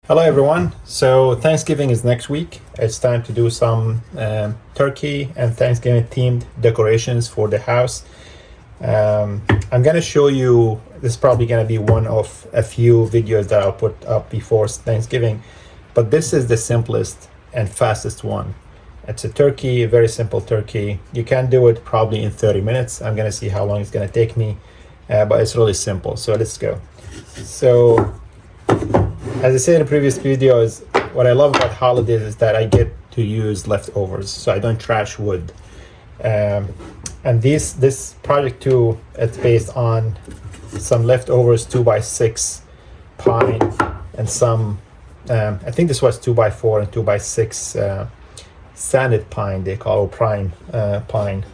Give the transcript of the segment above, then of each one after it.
Hello everyone. So Thanksgiving is next week. It's time to do some turkey and Thanksgiving themed decorations for the house. I'm going to show you, this is probably going to be one of a few videos that I'll put up before Thanksgiving, but this is the simplest and fastest one. It's a turkey, a very simple turkey. You can do it probably in 30 minutes. I'm going to see how long it's going to take me, but it's really simple. So let's go. So as I said in the previous videos, what I love about holidays is that I get to use leftovers, so I don't trash wood. And this project too, it's based on some leftovers 2x6 pine and some, I think this was 2x4 and 2x6 sanded pine, they call it prime pine.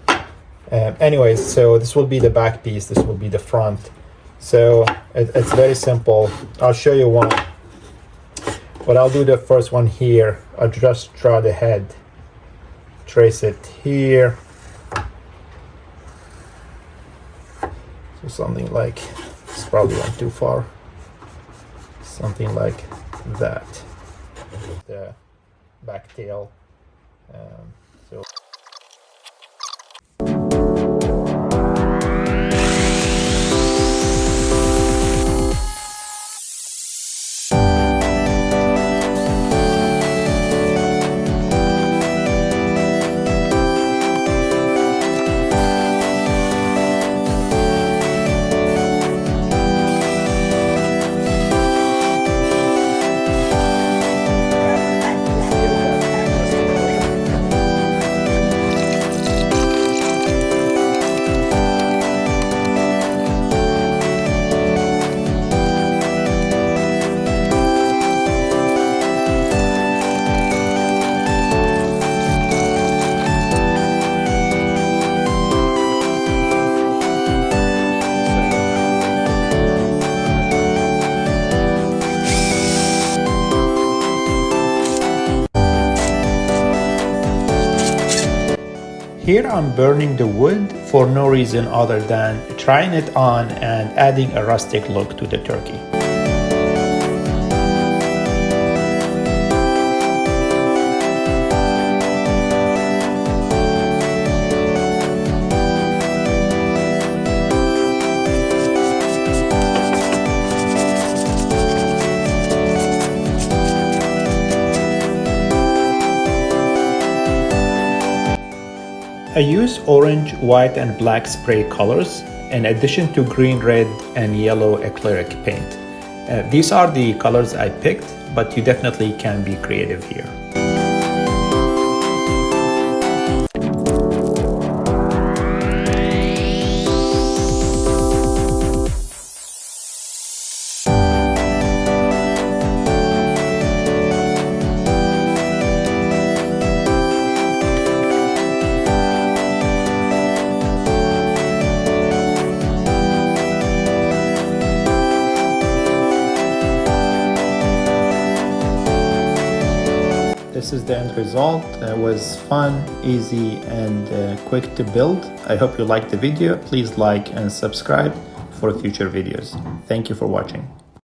Anyways, so this will be the back piece, this will be the front. So it's very simple. I'll show you one. But I'll do the first one here. I'll just draw the head, trace it here. So something like, this probably went too far. Something like that. The back tail. So. Here I'm burning the wood for no reason other than trying it on and adding a rustic look to the turkey. I use orange, white, and black spray colors in addition to green, red, and yellow acrylic paint. These are the colors I picked, but you definitely can be creative here. This is the end result. It was fun, easy, and quick to build. I hope you liked the video. Please like and subscribe for future videos. Thank you for watching.